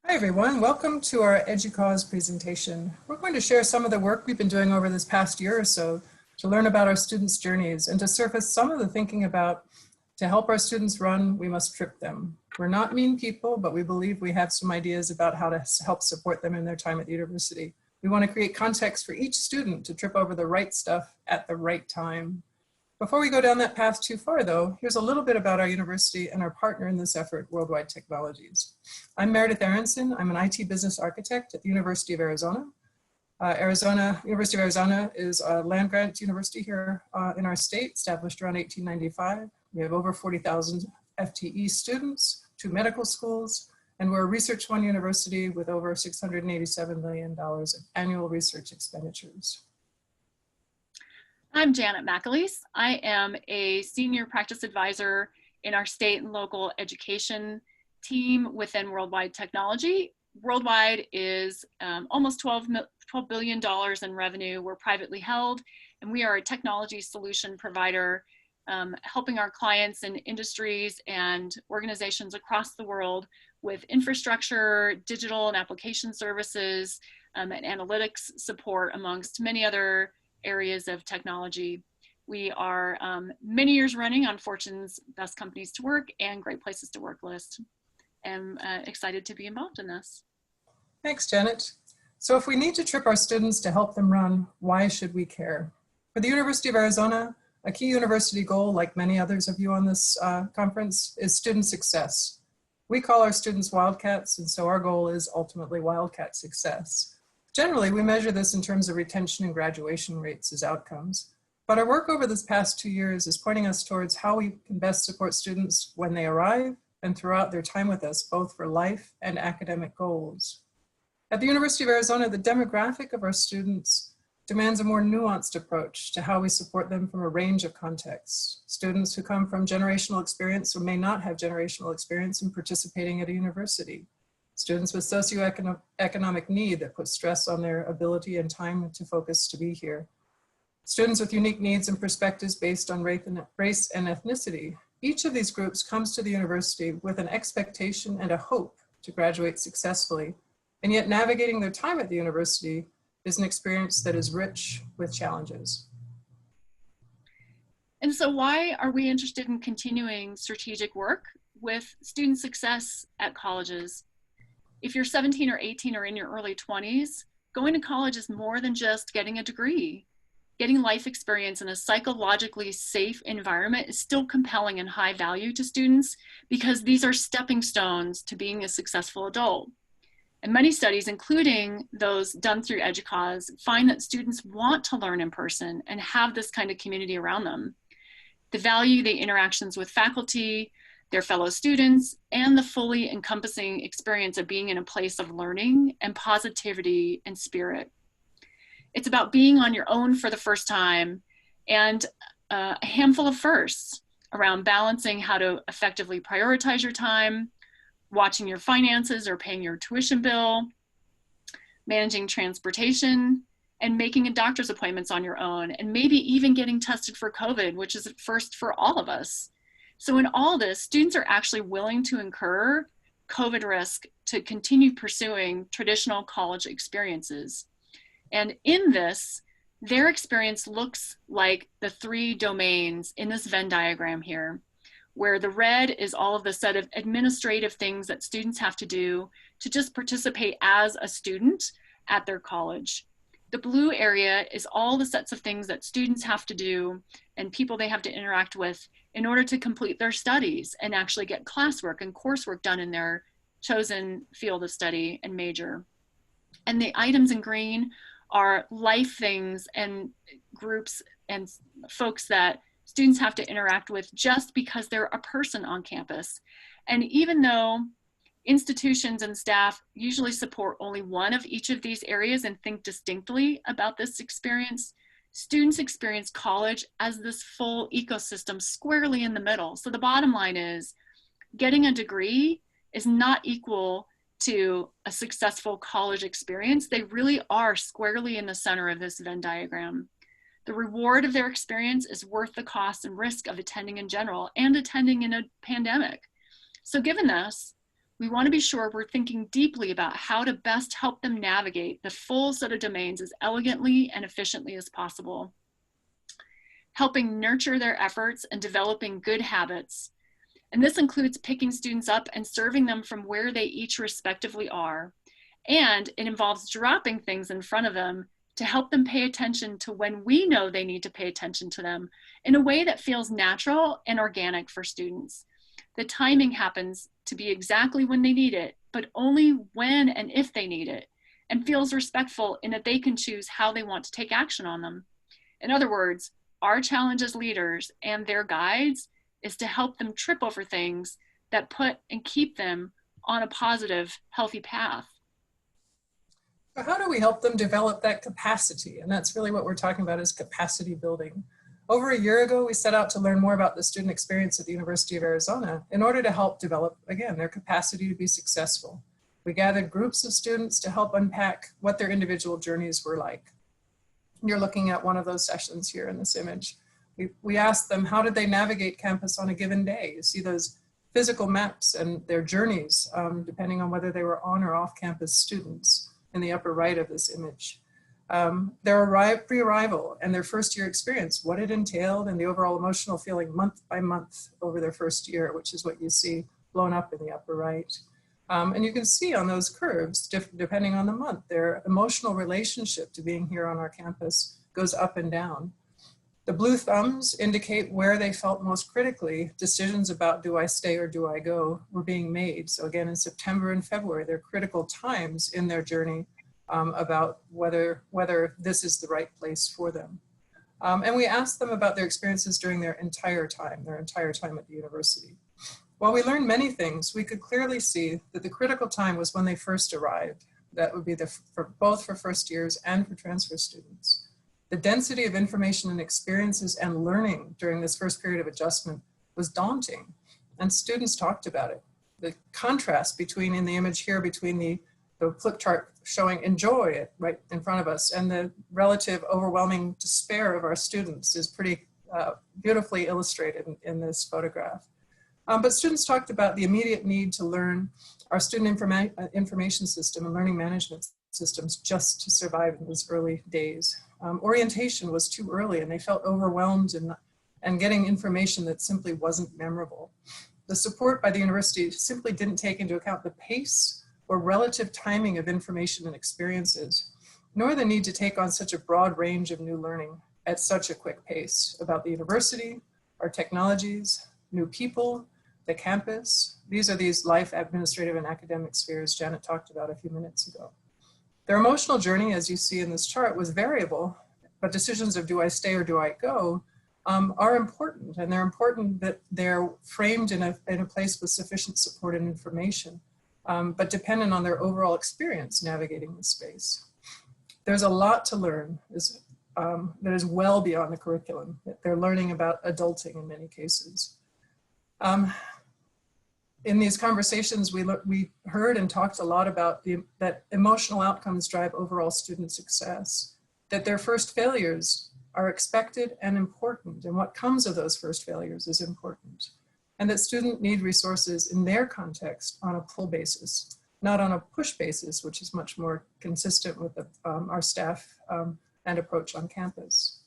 Hi everyone, welcome to our EDUCAUSE presentation. We're going to share some of the work we've been doing over this past year or so to learn about our students' journeys and to surface some of the thinking about to help our students run, we must trip them. We're not mean people, but we believe we have some ideas about how to help support them in their time at the university. We want to create context for each student to trip over the right stuff at the right time. Before we go down that path too far though, here's a little bit about our university and our partner in this effort, Worldwide Technologies. I'm Meredith Aronson. I'm an IT business architect at the University of Arizona. University of Arizona is a land-grant university here in our state, established around 1895. We have over 40,000 FTE students, 2 medical schools, and we're a Research One university with over $687 million of annual research expenditures. I'm Janet McIllece. I am a senior practice advisor in our state and local education team within Worldwide Technology. Worldwide is almost $12 billion in revenue. We're privately held, and we are a technology solution provider helping our clients and industries and organizations across the world with infrastructure, digital and application services, and analytics support, amongst many other areas of technology. We are many years running on Fortune's Best Companies to Work and Great Places to Work list. I'm excited to be involved in this. Thanks, Janet. So if we need to trip our students to help them run, why should we care? For the University of Arizona, a key university goal, like many others of you on this conference, is student success. We call our students Wildcats, and so our goal is ultimately Wildcat success. Generally, we measure this in terms of retention and graduation rates as outcomes. But our work over this past 2 years is pointing us towards how we can best support students when they arrive and throughout their time with us, both for life and academic goals. At the University of Arizona, the demographic of our students demands a more nuanced approach to how we support them from a range of contexts. Students who come from generational experience or may not have generational experience in participating at a university. Students with socioeconomic need that put stress on their ability and time to focus to be here. Students with unique needs and perspectives based on race and ethnicity. Each of these groups comes to the university with an expectation and a hope to graduate successfully, and yet navigating their time at the university is an experience that is rich with challenges. And so why are we interested in continuing strategic work with student success at colleges? If you're 17 or 18 or in your early 20s, going to college is more than just getting a degree. Getting life experience in a psychologically safe environment is still compelling and high value to students because these are stepping stones to being a successful adult. And many studies, including those done through EDUCAUSE, find that students want to learn in person and have this kind of community around them. They value the interactions with faculty, their fellow students, and the fully encompassing experience of being in a place of learning and positivity and spirit. It's about being on your own for the first time and a handful of firsts around balancing how to effectively prioritize your time, watching your finances or paying your tuition bill, managing transportation, and making doctor's appointments on your own, and maybe even getting tested for COVID, which is a first for all of us. So in all this, students are actually willing to incur COVID risk to continue pursuing traditional college experiences. And in this, their experience looks like the 3 domains in this Venn diagram here, where the red is all of the set of administrative things that students have to do to just participate as a student at their college. The blue area is all the sets of things that students have to do and people they have to interact with in order to complete their studies and actually get classwork and coursework done in their chosen field of study and major. And the items in green are life things and groups and folks that students have to interact with just because they're a person on campus. And even though institutions and staff usually support only one of each of these areas and think distinctly about this experience, students experience college as this full ecosystem squarely in the middle. So the bottom line is, getting a degree is not equal to a successful college experience. They really are squarely in the center of this Venn diagram. The reward of their experience is worth the cost and risk of attending in general and attending in a pandemic. So given this, We want to be sure we're thinking deeply about how to best help them navigate the full set of domains as elegantly and efficiently as possible. Helping nurture their efforts and developing good habits. And this includes picking students up and serving them from where they each respectively are. And it involves dropping things in front of them to help them pay attention to when we know they need to pay attention to them in a way that feels natural and organic for students. The timing happens to be exactly when they need it, but only when and if they need it, and feels respectful in that they can choose how they want to take action on them. In other words, our challenge as leaders and their guides is to help them trip over things that put and keep them on a positive, healthy path. So how do we help them develop that capacity? And that's really what we're talking about, is capacity building. Over a year ago, we set out to learn more about the student experience at the University of Arizona in order to help develop, again, their capacity to be successful. We gathered groups of students to help unpack what their individual journeys were like. You're looking at one of those sessions here in this image. We asked them, how did they navigate campus on a given day? You see those physical maps and their journeys, depending on whether they were on or off campus students in the upper right of this image. Their pre-arrival and their first year experience, what it entailed, and the overall emotional feeling month by month over their first year, which is what you see blown up in the upper right. And you can see on those curves, depending on the month, their emotional relationship to being here on our campus goes up and down. The blue thumbs indicate where they felt most critically decisions about do I stay or do I go were being made. So again, in September and February, they're critical times in their journey about whether this is the right place for them. And we asked them about their experiences during their entire time at the university. While we learned many things, we could clearly see that the critical time was when they first arrived. That would be both for first years and for transfer students. The density of information and experiences and learning during this first period of adjustment was daunting, and students talked about it. The contrast between, in the image here, between the flip chart showing enjoy it right in front of us and the relative overwhelming despair of our students is pretty beautifully illustrated in this photograph. But students talked about the immediate need to learn our student information system and learning management systems just to survive in those early days. Orientation was too early and they felt overwhelmed and getting information that simply wasn't memorable. The support by the university simply didn't take into account the pace or relative timing of information and experiences, nor the need to take on such a broad range of new learning at such a quick pace about the university, our technologies, new people, the campus. These are these life, administrative, and academic spheres Janet talked about a few minutes ago. Their emotional journey, as you see in this chart, was variable, but decisions of do I stay or do I go are important, and they're important that they're framed in a place with sufficient support and information, but dependent on their overall experience navigating the space. There's a lot to learn that is well beyond the curriculum. They're learning about adulting in many cases. In these conversations, we heard and talked a lot about that emotional outcomes drive overall student success, that their first failures are expected and important, and what comes of those first failures is important, and that students need resources in their context on a pull basis, not on a push basis, which is much more consistent with our staff and approach on campus.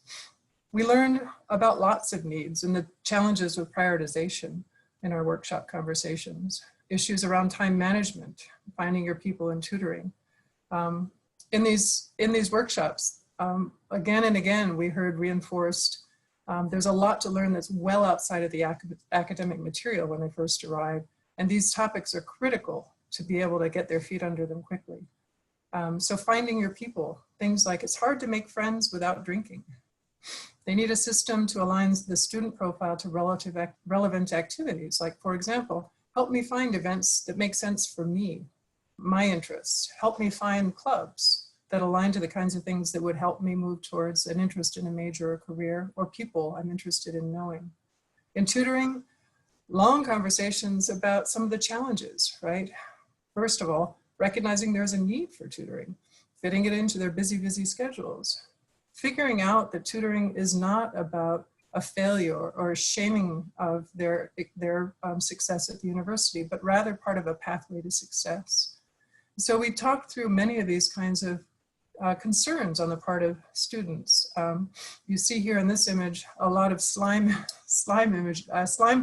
We learned about lots of needs and the challenges with prioritization in our workshop conversations, issues around time management, finding your people in tutoring. In these workshops, again and again, we heard reinforced, there's a lot to learn that's well outside of the academic material when they first arrive, and these topics are critical to be able to get their feet under them quickly. So finding your people, things like it's hard to make friends without drinking. They need a system to align the student profile to relevant activities. Like, for example, help me find events that make sense for me, my interests. Help me find clubs that align to the kinds of things that would help me move towards an interest in a major or career, or people I'm interested in knowing. In tutoring, long conversations about some of the challenges, right? First of all, recognizing there's a need for tutoring, fitting it into their busy schedules. Figuring out that tutoring is not about a failure or a shaming of their success at the university, but rather part of a pathway to success. So we talked through many of these kinds of concerns on the part of students. You see here in this image a lot of slime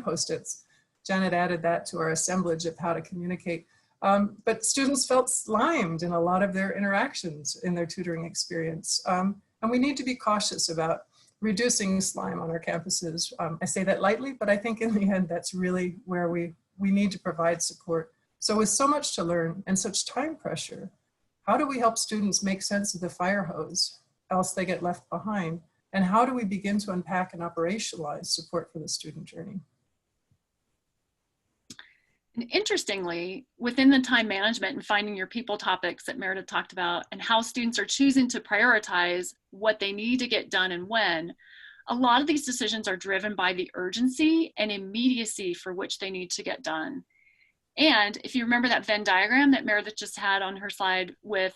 post-its. Janet added that to our assemblage of how to communicate. But students felt slimed in a lot of their interactions in their tutoring experience. And we need to be cautious about reducing slime on our campuses. I say that lightly, but I think in the end, that's really where we need to provide support. So with so much to learn and such time pressure, how do we help students make sense of the fire hose, else they get left behind? And how do we begin to unpack and operationalize support for the student journey? And interestingly, within the time management and finding your people topics that Meredith talked about and how students are choosing to prioritize what they need to get done and when, a lot of these decisions are driven by the urgency and immediacy for which they need to get done. And if you remember that Venn diagram that Meredith just had on her slide with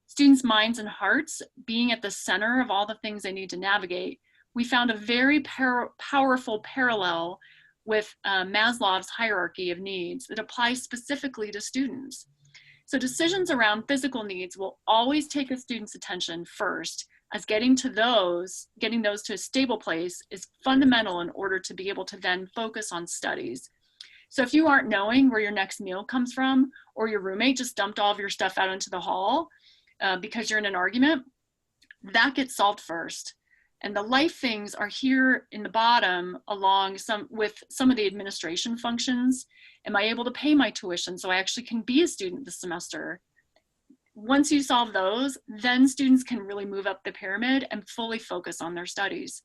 students' minds and hearts being at the center of all the things they need to navigate, we found a very powerful parallel with Maslow's hierarchy of needs that applies specifically to students. So decisions around physical needs will always take a student's attention first, as getting those to a stable place is fundamental in order to be able to then focus on studies. So if you aren't knowing where your next meal comes from, or your roommate just dumped all of your stuff out into the hall because you're in an argument, that gets solved first. And the life things are here in the bottom along with some of the administration functions. Am I able to pay my tuition so I actually can be a student this semester? Once you solve those, then students can really move up the pyramid and fully focus on their studies.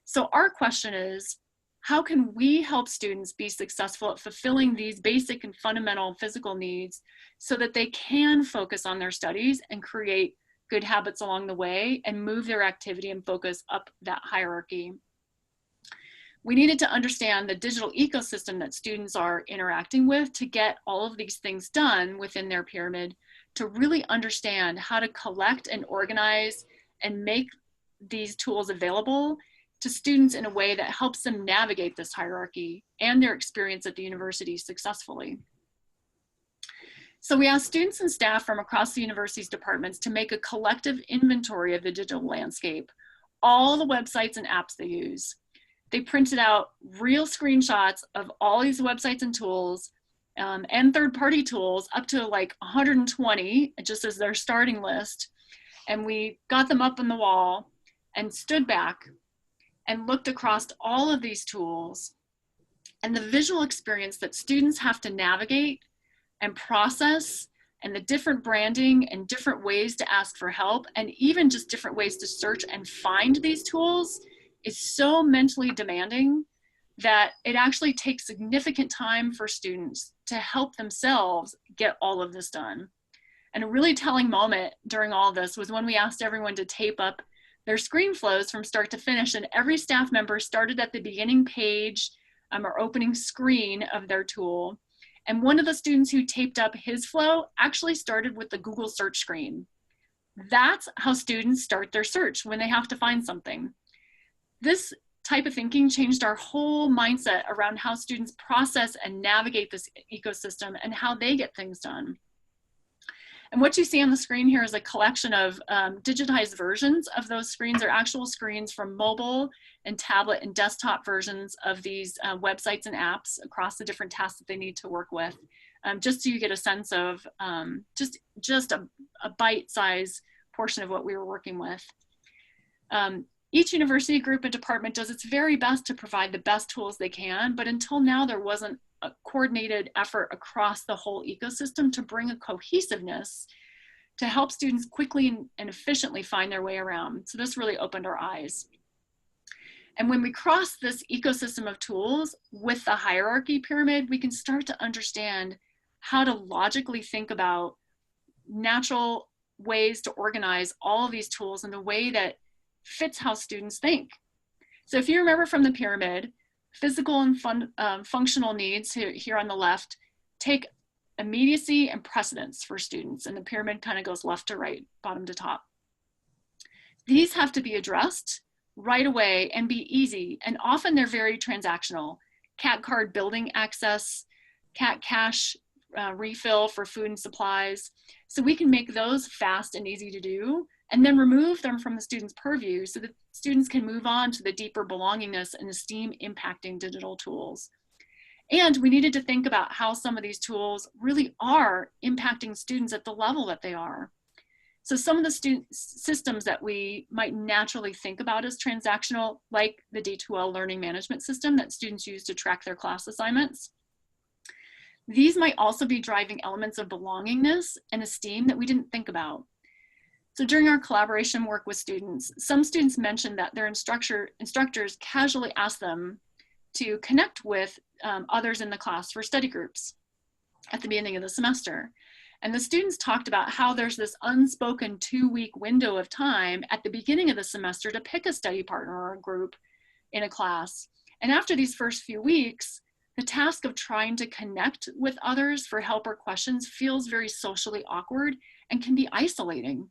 So our question is, how can we help students be successful at fulfilling these basic and fundamental physical needs so that they can focus on their studies and create good habits along the way and move their activity and focus up that hierarchy? We needed to understand the digital ecosystem that students are interacting with to get all of these things done within their pyramid, to really understand how to collect and organize and make these tools available to students in a way that helps them navigate this hierarchy and their experience at the university successfully. So we asked students and staff from across the university's departments to make a collective inventory of the digital landscape, all the websites and apps they use. They printed out real screenshots of all these websites and tools and third-party tools, up to like 120, just as their starting list. And we got them up on the wall and stood back and looked across all of these tools and the visual experience that students have to navigate and process, and the different branding and different ways to ask for help, and even just different ways to search and find these tools is so mentally demanding that it actually takes significant time for students to help themselves get all of this done. And a really telling moment during all of this was when we asked everyone to tape up their screen flows from start to finish, and every staff member started at the beginning page or opening screen of their tool. And one of the students who taped up his flow actually started with the Google search screen. That's how students start their search when they have to find something. This type of thinking changed our whole mindset around how students process and navigate this ecosystem and how they get things done. And what you see on the screen here is a collection of digitized versions of those screens. They're actual screens from mobile and tablet and desktop versions of these websites and apps across the different tasks that they need to work with, just so you get a sense of just a bite-sized portion of what we were working with. Each university group and department does its very best to provide the best tools they can, but until now there wasn't a coordinated effort across the whole ecosystem to bring a cohesiveness to help students quickly and efficiently find their way around. So this really opened our eyes. And when we cross this ecosystem of tools with the hierarchy pyramid, we can start to understand how to logically think about natural ways to organize all of these tools in a way that fits how students think. So if you remember from the pyramid, physical and functional needs here on the left take immediacy and precedence for students, and the pyramid kind of goes left to right, bottom to top. These have to be addressed right away and be easy. And often they're very transactional. CAT card building access, CAT cash refill for food and supplies. So we can make those fast and easy to do, and then remove them from the student's purview so that students can move on to the deeper belongingness and esteem impacting digital tools. And we needed to think about how some of these tools really are impacting students at the level that they are. So some of the student systems that we might naturally think about as transactional, like the D2L learning management system that students use to track their class assignments, these might also be driving elements of belongingness and esteem that we didn't think about. So during our collaboration work with students, some students mentioned that their instructors casually asked them to connect with others in the class for study groups at the beginning of the semester. And the students talked about how there's this unspoken 2-week window of time at the beginning of the semester to pick a study partner or a group in a class. And after these first few weeks, the task of trying to connect with others for help or questions feels very socially awkward and can be isolating.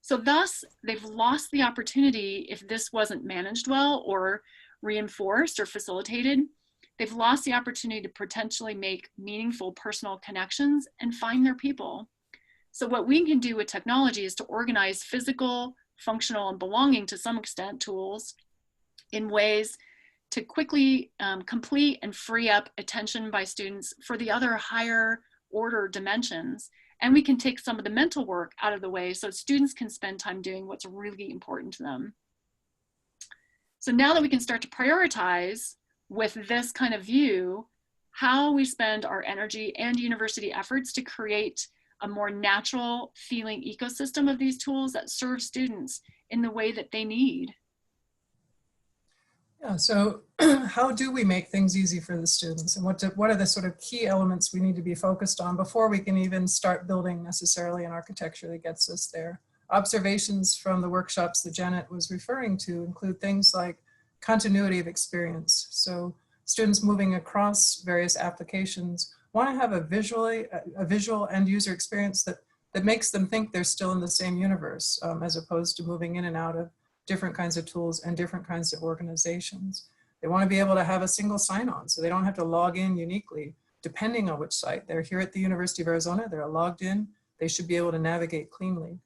So thus, they've lost the opportunity, if this wasn't managed well or reinforced or facilitated, they've lost the opportunity to potentially make meaningful personal connections and find their people. So what we can do with technology is to organize physical, functional, and belonging to some extent tools in ways to quickly complete and free up attention by students for the other higher order dimensions. And we can take some of the mental work out of the way so students can spend time doing what's really important to them. So now that we can start to prioritize with this kind of view, how we spend our energy and university efforts to create a more natural feeling ecosystem of these tools that serve students in the way that they need. Yeah, so how do we make things easy for the students, and what are the sort of key elements we need to be focused on before we can even start building necessarily an architecture that gets us there? Observations from the workshops that Janet was referring to include things like continuity of experience. So students moving across various applications want to have a visual end user experience that makes them think they're still in the same universe, as opposed to moving in and out of different kinds of tools and different kinds of organizations. They want to be able to have a single sign-on, so they don't have to log in uniquely, depending on which site. They're here at the University of Arizona, they're logged in, they should be able to navigate cleanly.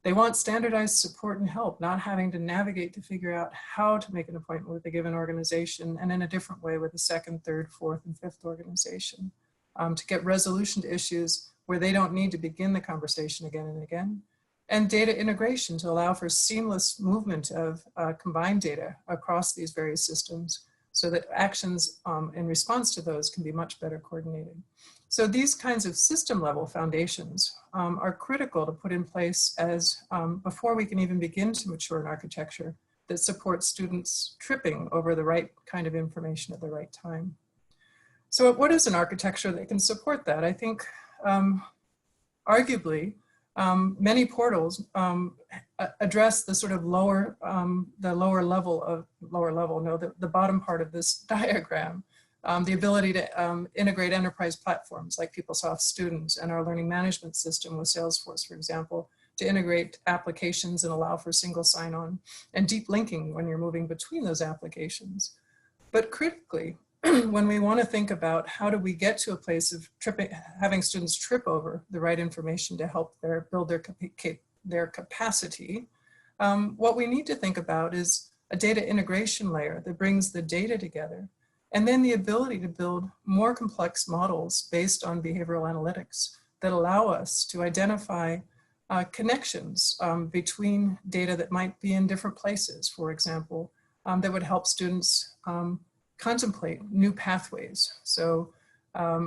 They want standardized support and help, not having to navigate to figure out how to make an appointment with a given organization and in a different way with a second, third, fourth, and fifth organization. To get resolution to issues where they don't need to begin the conversation again and again. And data integration to allow for seamless movement of combined data across these various systems so that actions in response to those can be much better coordinated. So these kinds of system level foundations are critical to put in place as before we can even begin to mature an architecture that supports students tripping over the right kind of information at the right time. So what is an architecture that can support that? I think arguably, many portals address the sort of the bottom part of this diagram, the ability to integrate enterprise platforms like PeopleSoft Students and our learning management system with Salesforce, for example, to integrate applications and allow for single sign-on and deep linking when you're moving between those applications. But critically, when we want to think about how do we get to a place of having students trip over the right information to help build their capacity, what we need to think about is a data integration layer that brings the data together, and then the ability to build more complex models based on behavioral analytics that allow us to identify connections between data that might be in different places, for example, that would help students contemplate new pathways. So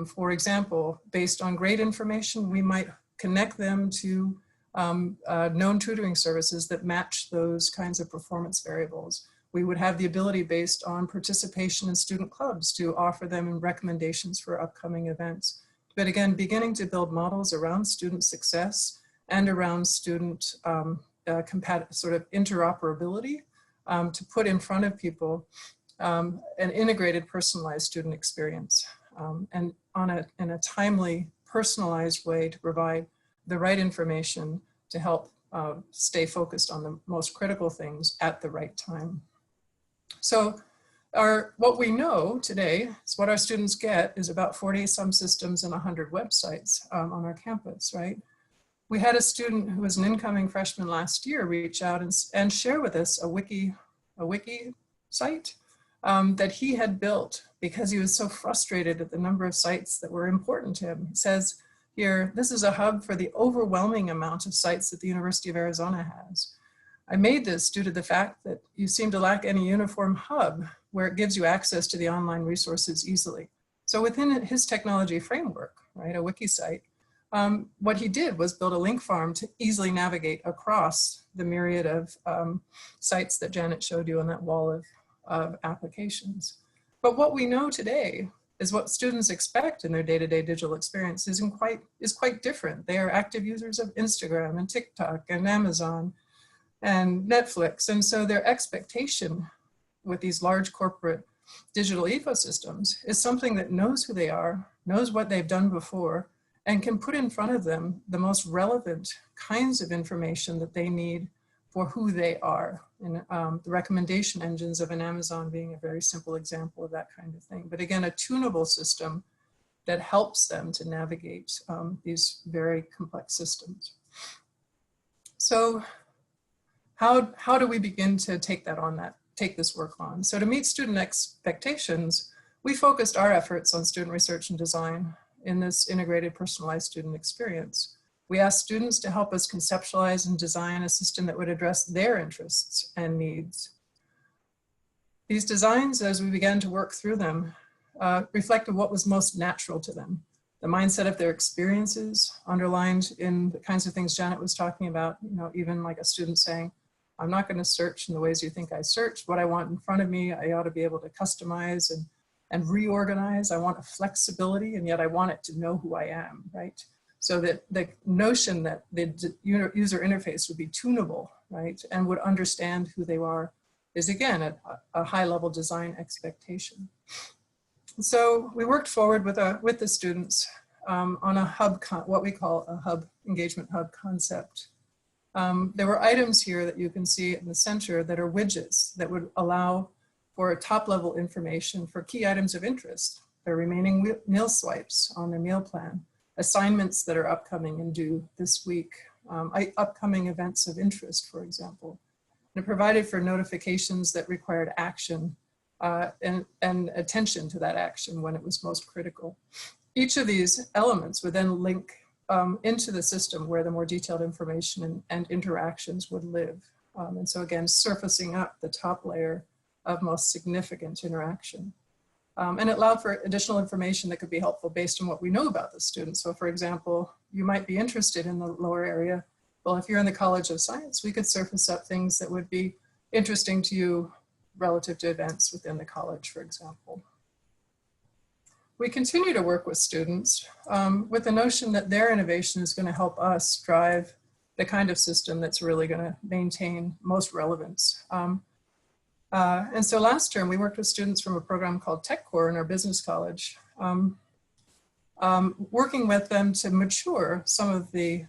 for example, based on grade information, we might connect them to known tutoring services that match those kinds of performance variables. We would have the ability based on participation in student clubs to offer them recommendations for upcoming events. But again, beginning to build models around student success and around student sort of interoperability to put in front of people an integrated personalized student experience and in a timely, personalized way to provide the right information to help stay focused on the most critical things at the right time. So what we know today is what our students get is about 40 some systems and 100 websites on our campus, right? We had a student who was an incoming freshman last year reach out and share with us a wiki site that he had built because he was so frustrated at the number of sites that were important to him. He says here, this is a hub for the overwhelming amount of sites that the University of Arizona has. I made this due to the fact that you seem to lack any uniform hub where it gives you access to the online resources easily. So within his technology framework, right, a wiki site, what he did was build a link farm to easily navigate across the myriad of sites that Janet showed you on that wall of applications. But what we know today is what students expect in their day-to-day digital experience is quite different. They are active users of Instagram and TikTok and Amazon and Netflix. And so their expectation with these large corporate digital ecosystems is something that knows who they are, knows what they've done before, and can put in front of them the most relevant kinds of information that they need for who they are. And the recommendation engines of an Amazon being a very simple example of that kind of thing. But again, a tunable system that helps them to navigate these very complex systems. So how do we begin to take this work on? So to meet student expectations, we focused our efforts on student research and design in this integrated personalized student experience. We asked students to help us conceptualize and design a system that would address their interests and needs. These designs, as we began to work through them, reflected what was most natural to them. The mindset of their experiences underlined in the kinds of things Janet was talking about, even like a student saying, I'm not going to search in the ways you think I search. What I want in front of me, I ought to be able to customize and reorganize. I want a flexibility, and yet I want it to know who I am, right? So that the notion that the user interface would be tunable, right, and would understand who they are is, again, a high-level design expectation. So we worked forward with the students on a hub, what we call a hub, engagement hub concept. There were items here that you can see in the center that are widgets that would allow for top-level information for key items of interest, their remaining meal swipes on their meal plan, assignments that are upcoming and due this week, upcoming events of interest, for example. And it provided for notifications that required action and attention to that action when it was most critical. Each of these elements would then link into the system where the more detailed information and interactions would live. And so again, surfacing up the top layer of most significant interaction. And it allowed for additional information that could be helpful based on what we know about the student. So for example, you might be interested in the lower area. Well, if you're in the College of Science, we could surface up things that would be interesting to you relative to events within the college, for example. We continue to work with students with the notion that their innovation is going to help us drive the kind of system that's really going to maintain most relevance. And so last term, we worked with students from a program called Tech Core in our business college, working with them to mature some of the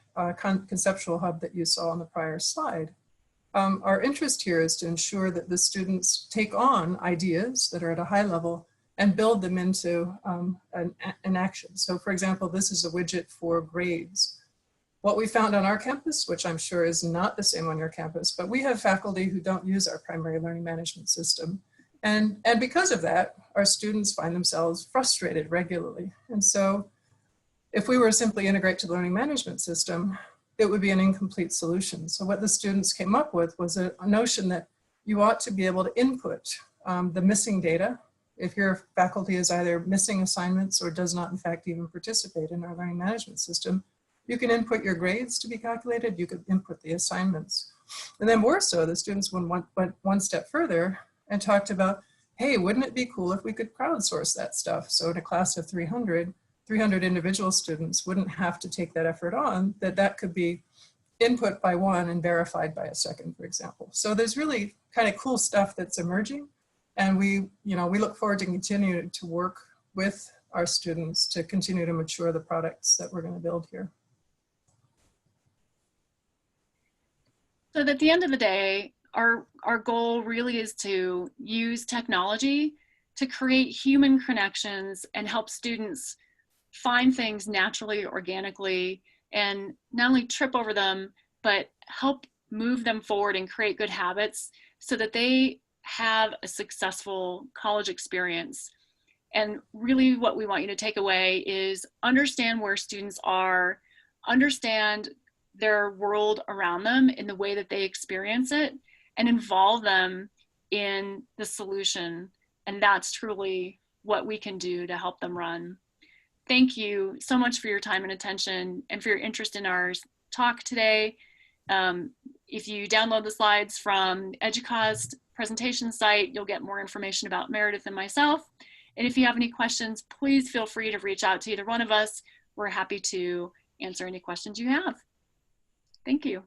conceptual hub that you saw on the prior slide. Our interest here is to ensure that the students take on ideas that are at a high level and build them into an action. So for example, this is a widget for grades. What we found on our campus, which I'm sure is not the same on your campus, but we have faculty who don't use our primary learning management system. And because of that, our students find themselves frustrated regularly. And so if we were to simply integrate to the learning management system, it would be an incomplete solution. So what the students came up with was a notion that you ought to be able to input the missing data. If your faculty is either missing assignments or does not in fact even participate in our learning management system, you can input your grades to be calculated, you could input the assignments. And then more so, the students went one step further and talked about, hey, wouldn't it be cool if we could crowdsource that stuff? So in a class of 300 individual students wouldn't have to take that effort on, that could be input by one and verified by a second, for example. So there's really kind of cool stuff that's emerging. And we look forward to continuing to work with our students to continue to mature the products that we're going to build here. So at the end of the day, our goal really is to use technology to create human connections and help students find things naturally, organically, and not only trip over them, but help move them forward and create good habits so that they have a successful college experience. And really what we want you to take away is understand where students are, understand their world around them in the way that they experience it, and involve them in the solution. And that's truly what we can do to help them run. Thank you so much for your time and attention and for your interest in our talk today. If you download the slides from EDUCAUSE presentation site, you'll get more information about Meredith and myself. And if you have any questions, please feel free to reach out to either one of us. We're happy to answer any questions you have. Thank you.